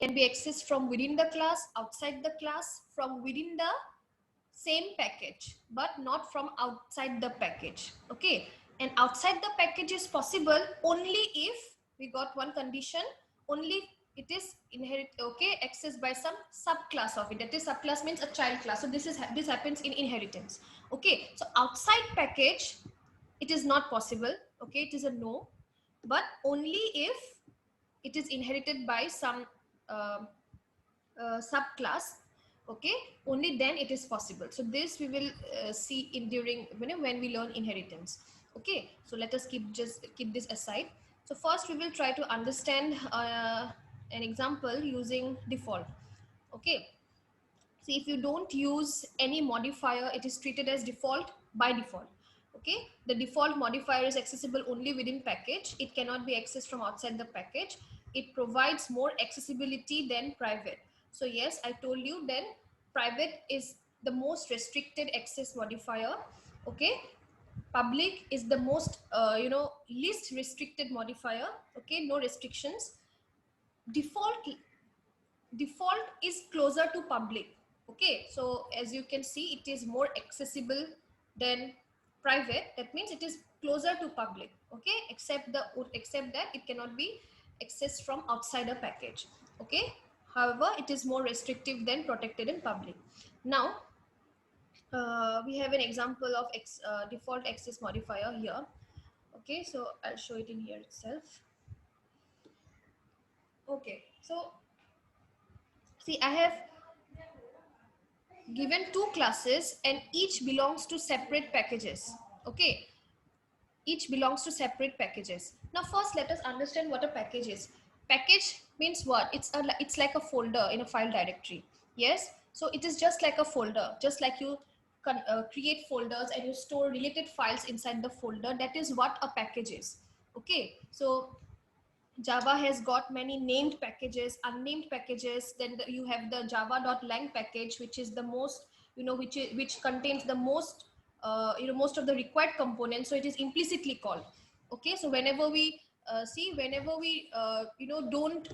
can be accessed from within the class, outside the class, from within the same package, but not from outside the package. Okay, and outside the package is possible only if we got one condition, only it is inherit, okay, accessed by some subclass of it. That is, subclass means a child class. So this happens in inheritance. Okay, so outside package it is not possible. Okay, it is a no, but only if it is inherited by some uh, subclass. Okay, only then it is possible. So this we will see in during when we learn inheritance. Okay, so let us keep this aside. So first we will try to understand an example using default. Okay, see, if you don't use any modifier, it is treated as default by default. Okay, the default modifier is accessible only within package. It cannot be accessed from outside the package. It provides more accessibility than private. So yes, I told you then private is the most restricted access modifier. Okay, public is the most least restricted modifier. Okay, no restrictions. Default is closer to public. Okay, so as you can see, it is more accessible than private. That means it is closer to public. Okay, except that it cannot be accessed from outside a package. Okay, however, it is more restrictive than protected in public. Now we have an example of default access modifier here. Okay, so I'll show it in here itself. Okay, so see, I have given two classes and each belongs to separate packages. Okay, each belongs to separate packages. Now first let us understand what a package is. Package means what? It's like a folder in a file directory. Yes, so it is just like a folder, just like you create folders and you store related files inside the folder. That is what a package is. Okay, so Java has got many named packages, unnamed packages. Then you have the java.lang package, which is the most, which contains the most, most of the required components. So it is implicitly called. Okay, so whenever we don't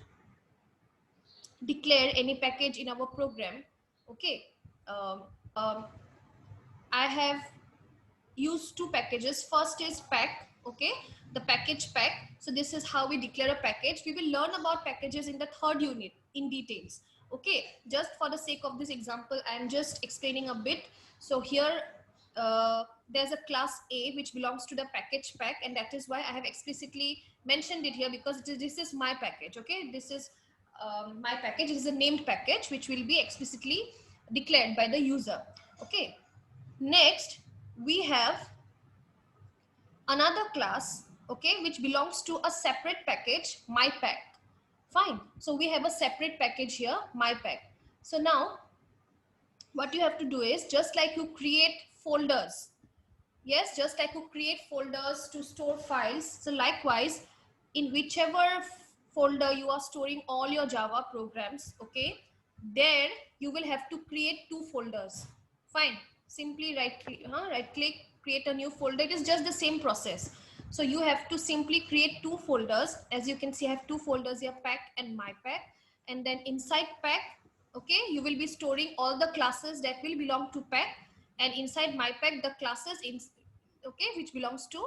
declare any package in our program. Okay, um, um, I have use two packages. First is pack. Okay, the package pack. So this is how we declare a package. We will learn about packages in the third unit in details. Okay, just for the sake of this example, I am just explaining a bit. So here there's a class A which belongs to the package pack, and that is why I have explicitly mentioned it here, because this is my package. Okay, this is my package. It is a named package which will be explicitly declared by the user. Okay, next we have another class, okay, which belongs to a separate package, mypack. Fine, so we have a separate package here, mypack. So now what you have to do is, just like you create folders, yes, just like you create folders to store files, so likewise in whichever folder you are storing all your Java programs, okay, there you will have to create two folders. Fine, simply right click, create a new folder. It is just the same process. So you have to simply create two folders. As you can see, I have two folders here, pack and mypack. And then inside pack, okay, you will be storing all the classes that will belong to pack, and inside mypack the classes in, okay, which belongs to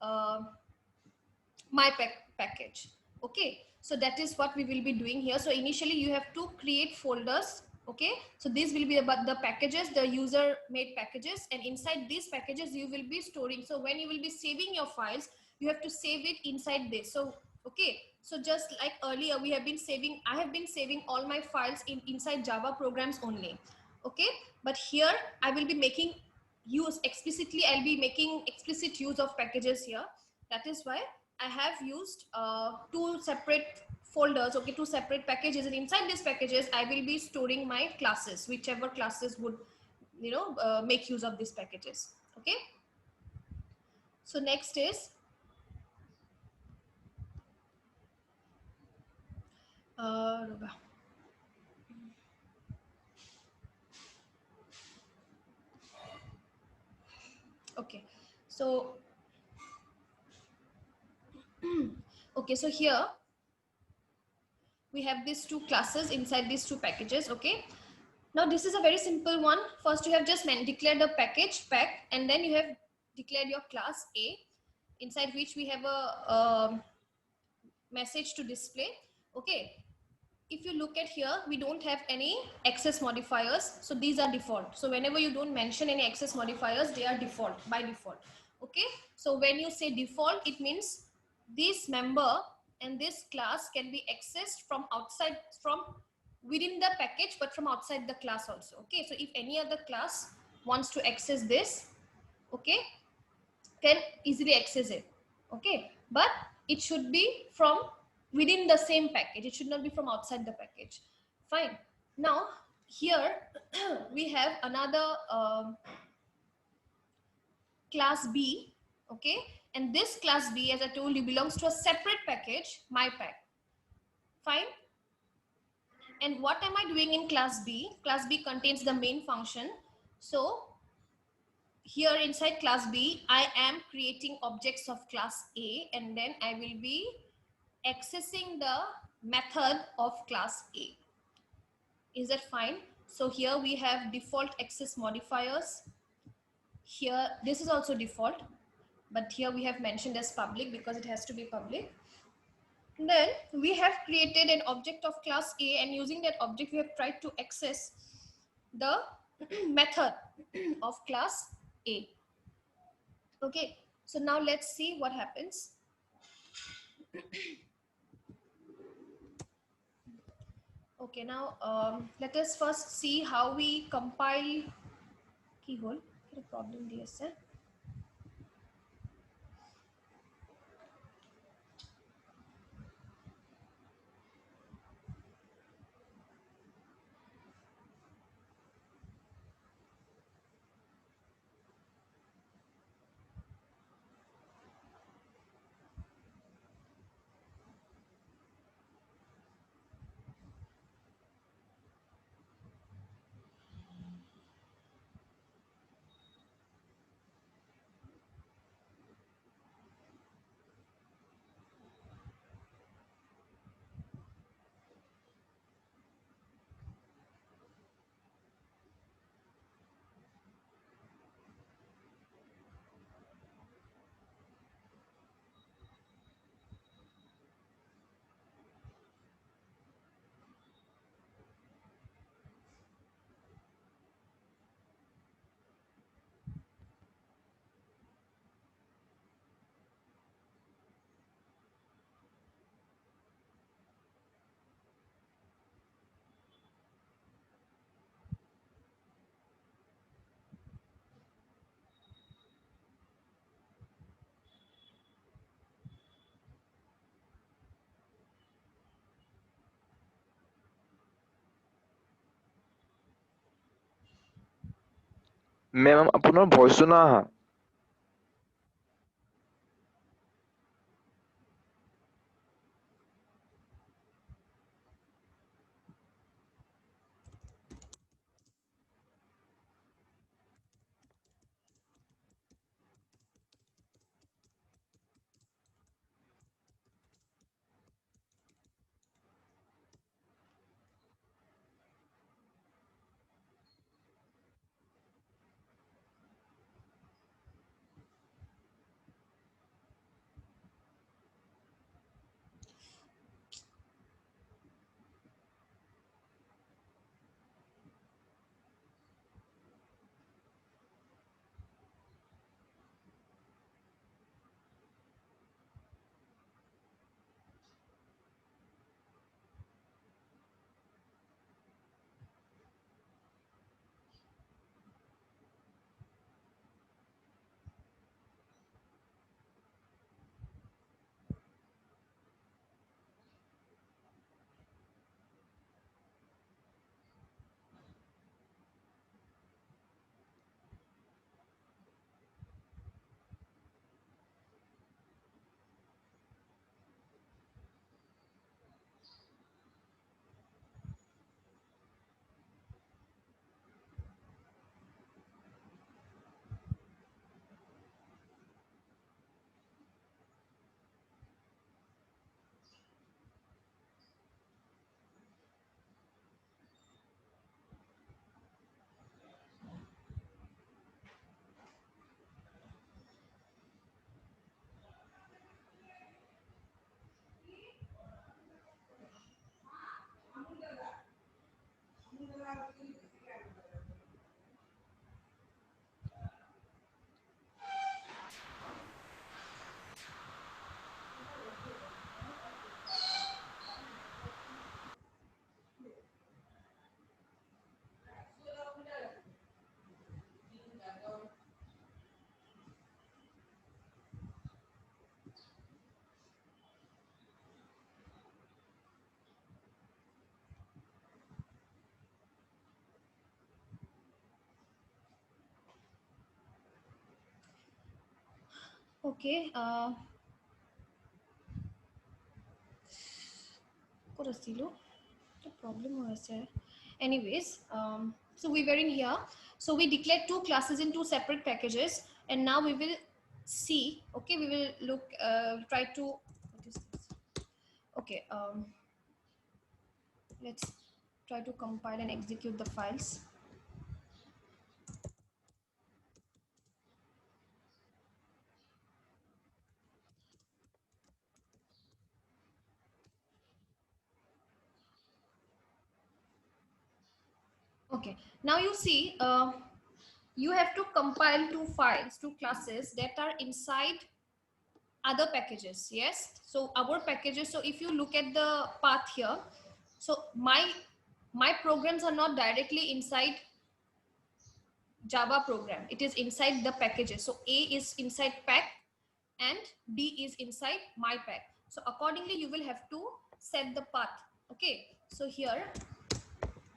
uh, package. Okay, so that is what we will be doing here. So initially you have to create folders. Okay, so these will be about the packages, the user made packages, and inside these packages you will be storing. So when you will be saving your files, you have to save it inside this. So okay, so just like earlier we have been saving, I have been saving all my files inside Java programs only. Okay, but here I will be making use explicitly, I'll be making explicit use of packages here. That is why I have used two separate folders, okay, two separate packages, and inside these packages I will be storing my classes, whichever classes would, make use of these packages. Okay, so next is uh, okay, so okay, so here we have these two classes inside these two packages. Okay, now this is a very simple one. First you have just declared the package pack, and then you have declared your class A, inside which we have a message to display. Okay, if you look at here, we don't have any access modifiers, so these are default. So whenever you don't mention any access modifiers, they are default by default. Okay, so when you say default, it means this member and this class can be accessed from outside, from within the package, but from outside the class also. Okay, so if any other class wants to access this, okay, can easily access it. Okay, but it should be from within the same package, it should not be from outside the package. Fine. Now here we have another class B. Okay, and this class B, as I told you, belongs to a separate package, my pack. Fine. And what am I doing in class B? Class B contains the main function. So here inside class B, I am creating objects of class A, and then I will be accessing the method of class A. Is that fine? So here we have default access modifiers. Here, this is also default, but here we have mentioned as public because it has to be public. Then we have created an object of class A, and using that object, we have tried to access the method of class A. Okay, so now let's see what happens. Okay, now let us first see how we compile keyhole. Get a problem DSL. মেম আপোনাৰ ভইচটো না আহা Okay. The problem was there. Anyways, so we were in here. So we declared two classes in two separate packages, and now we will see. Okay, we will look. Try to. What is this? Okay. Let's try to compile and execute the files. Okay. Now you see. You have to compile two files, two classes that are inside other packages. Yes, so our packages, so if you look at the path here, so my programs are not directly inside Java program, it is inside the packages. So A is inside pack and B is inside my pack. So accordingly you will have to set the path. Okay, so here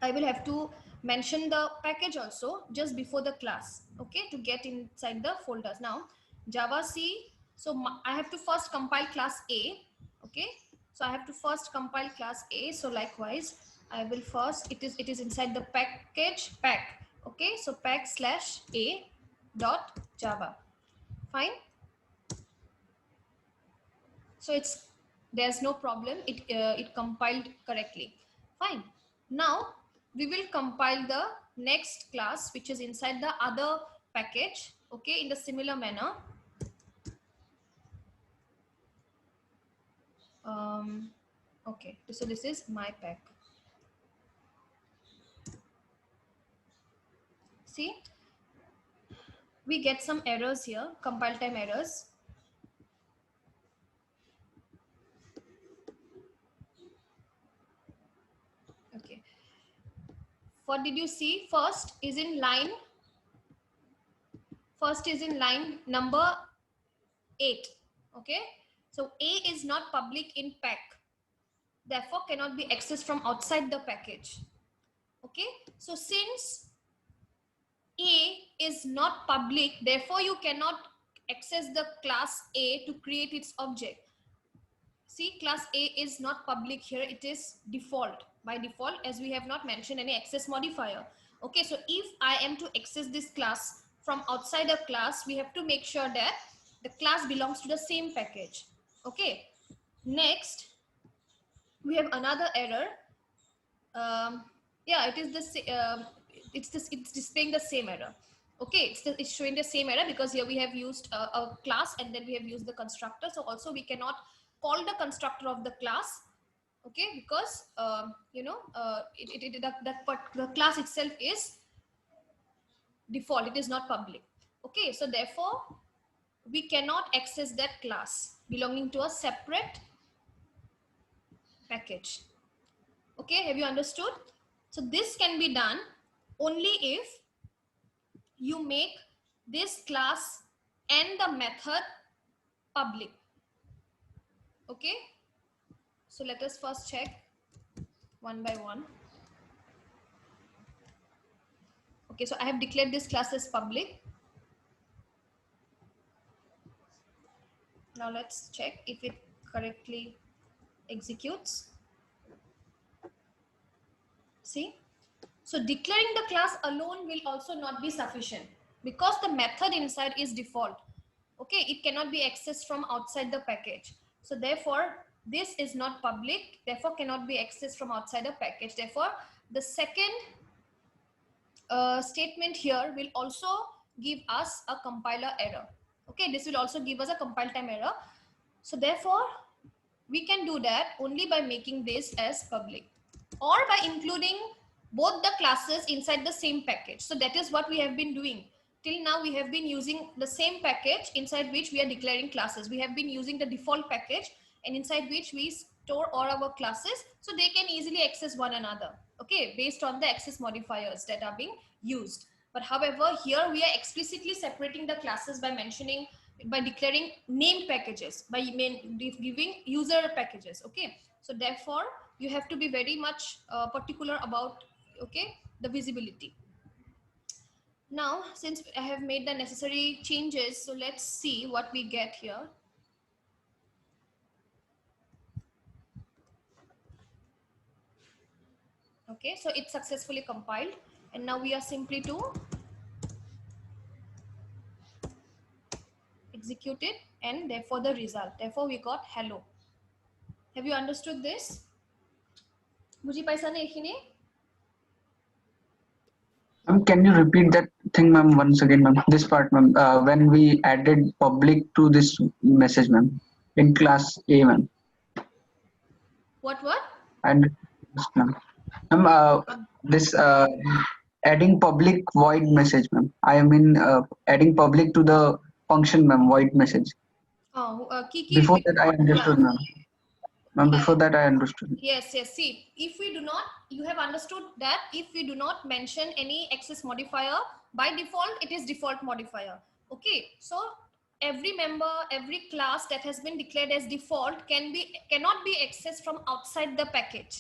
I will have to mention the package also just before the class, okay, to get inside the folders. Now, Java C, so I have to first compile class A, okay. So I have to first compile class A. So likewise, I will first, it is inside the package pack, okay. So pack slash A dot Java, fine. So there's no problem, it compiled correctly, fine. Now we will compile the next class which is inside the other package, okay, in the similar manner. Okay, so this is my pack. See, we get some errors here, compile time errors. Okay, what did you see? First is in line number 8, okay. So A is not public in pack, therefore cannot be accessed from outside the package, okay. So since A is not public, therefore you cannot access the class A to create its object. See, class A is not public here, it is default, by default, as we have not mentioned any access modifier. Okay, so if I am to access this class from outside a class, we have to make sure that the class belongs to the same package. Okay, next we have another error. Yeah, it is it's displaying the same error. Okay, it's showing the same error because here we have used a class and then we have used the constructor. So also we cannot call the constructor of the class, okay, because the class itself is default, it is not public. Okay, so therefore we cannot access that class belonging to a separate package. Okay, have you understood? So this can be done only if you make this class and the method public. Okay, so let us first check one by one. Okay, so I have declared this class as public. Now let's check if it correctly executes. See, so declaring the class alone will also not be sufficient because the method inside is default. Okay, it cannot be accessed from outside the package. So therefore this is not public, therefore cannot be accessed from outside the package. Therefore the second statement here will also give us a compiler error. Okay, this will also give us a compile time error. So therefore we can do that only by making this as public or by including both the classes inside the same package. So that is what we have been doing till now. We have been using the same package inside which we are declaring classes. We have been using the default package and inside which we store all our classes so they can easily access one another, okay, based on the access modifiers that are being used. But however, here we are explicitly separating the classes by mentioning, by declaring named packages, by giving user packages. Okay, so therefore you have to be very much particular about, okay, the visibility. Now, since I have made the necessary changes, so let's see what we get here. Okay, so it's successfully compiled, and now we are simply to execute it, and therefore the result. Therefore, we got hello. Have you understood this? বুজি পাইছানে এইখিনি? Can you repeat that thing, ma'am, once again, ma'am? This part, ma'am. When we added public to this message, ma'am, in class A, ma'am. What? And ma'am, this adding public void message, ma'am. I mean, adding public to the function, ma'am, void message. Oh, Before that, I understood, ma'am. Ma'am, Yeah. before that, I understood. Yes. See, if we do not, you have understood that if we do not mention any access modifier, by default, it is default modifier. Okay. So every member, every class that has been declared as default cannot be accessed from outside the package.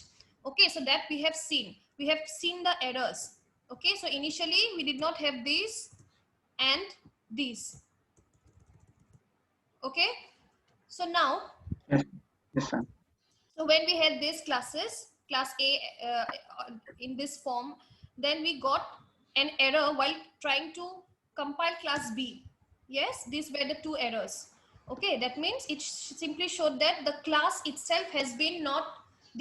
Okay. So that we have seen. We have seen the errors. Okay. So initially we did not have these and these. Okay. So now, Yes, ma'am. so when we had these classes, class A in this form, then we got an error while trying to compile class B. Yes, these were the two errors. Okay, that means it simply showed that the class itself has been not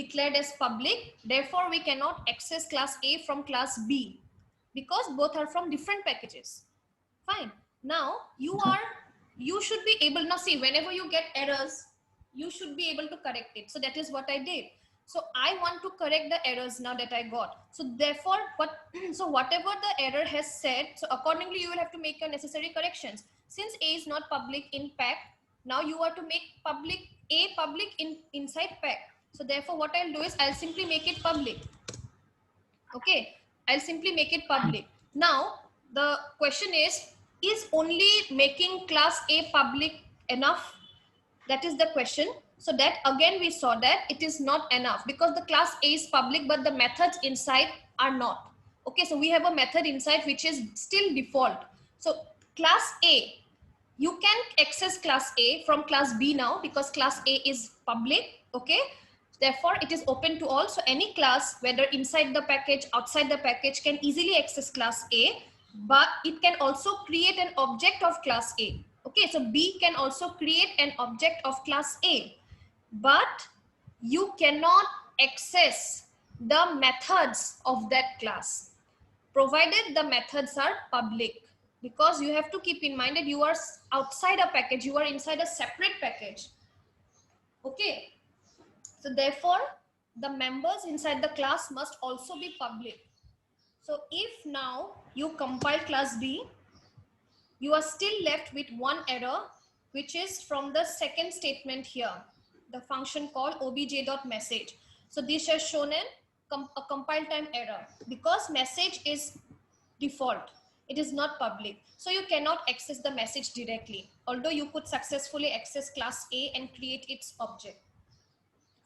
declared as public. Therefore, we cannot access class A from class B because both are from different packages. Fine. Now you should be able, now see, whenever you get errors, you should be able to correct it. So that is what I did. So I want to correct the errors now that I got. So therefore, so whatever the error has said, so accordingly you will have to make your necessary corrections. Since A is not public in pack, now you are to make A public inside pack. So therefore what I'll do is I'll simply make it public. Okay, I'll simply make it public. Now the question is only making class A public enough? That is the question. So that again we saw that it is not enough because the class A is public but the methods inside are not. Okay, so we have a method inside which is still default. So class A, you can access class A from class B now because class A is public. Okay, therefore it is open to all. So any class, whether inside the package, outside the package, can easily access class A, but it can also create an object of class A. Okay, so B can also create an object of class A, but you cannot access the methods of that class provided the methods are public, because you have to keep in mind that you are outside a package, you are inside a separate package. Okay, so therefore the members inside the class must also be public. So if now you compile class B, you are still left with one error, which is from the second statement here, the function called obj.message. So this has shown a compile time error because message is default, it is not public, so you cannot access the message directly, although you could successfully access class A and create its object.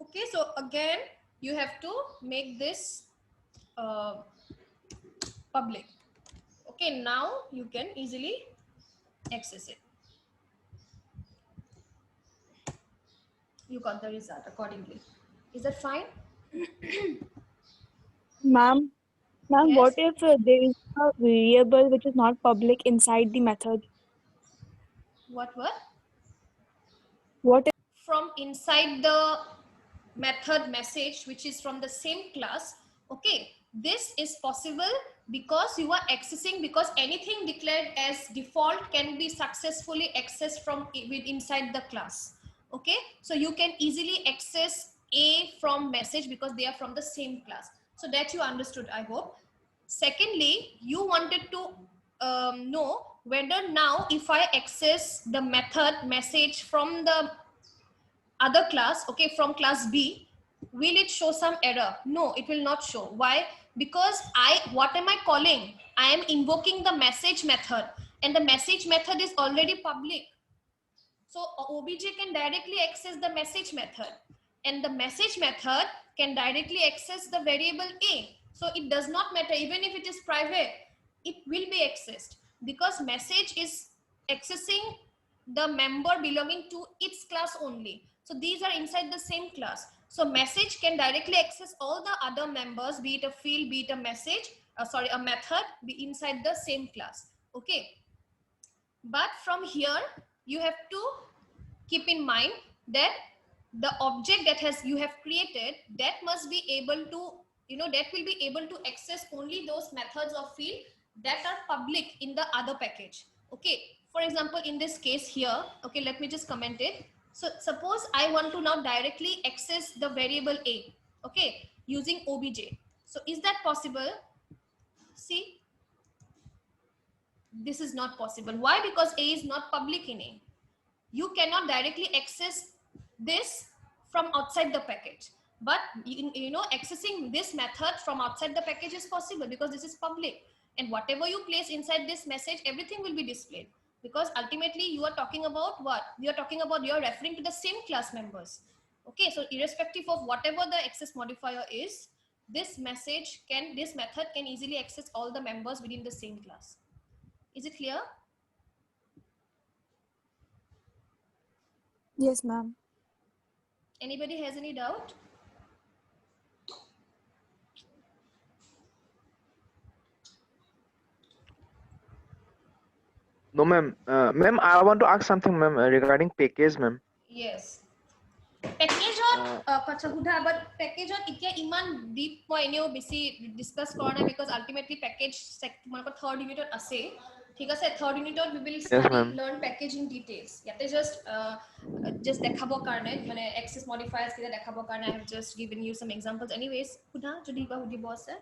Okay, so again you have to make this public. Okay, now you can easily access it. You got the result accordingly. Is that fine? Ma'am, Yes. what if there is a variable which is not public inside the method? What? What if From inside the method message, which is from the same class. Okay, this is possible because you are accessing, because anything declared as default can be successfully accessed from inside the class. Okay, so you can easily access A from message because they are from the same class. So that you understood, I hope. Secondly, you wanted to know whether now if I access the method message from the other class, okay, from class B, will it show some error? No, it will not show. Why? Because what am I calling? I am invoking the message method, and the message method is already public. So obj can directly access the message method, and the message method can directly access the variable A. So it does not matter even if it is private. it will be accessed because message is accessing the member belonging to its class only. So these are inside the same class. So message can directly access all the other members, be it a field, be it a message, a method, be inside the same class. Okay. But from here, you have to keep in mind that the object that you have created, that must be able to, that will be able to access only those methods of field that are public in the other package. Okay. For example, in this case here, okay, let me just comment it. So suppose I want to now directly access the variable A, okay, using obj. So is that possible? See, this is not possible. Why? Because A is not public in A. You cannot directly access this from outside the package, but accessing this method from outside the package is possible because this is public, and whatever you place inside this message, everything will be displayed, because ultimately you are talking about what you are referring to the same class members. Okay, so irrespective of whatever the access modifier is, this method can easily access all the members within the same class. Is it clear? Yes, ma'am. Anybody has any doubt? No, ma'am. Ma'am, I want to ask something, ma'am, regarding package, ma'am. Yes. Package kacha hudha, but package itya iman deep moi eneo besi discuss kora na, because ultimately package tumarko third unit ase. ঠিক আছে, third unit we will study learn packaging details. Yate just দেখাবৰ কাৰণে মানে access modifiers কিটা দেখাবৰ কাৰণে I have just given you some examples. Anyways, hudha jodi ba hudibo ase.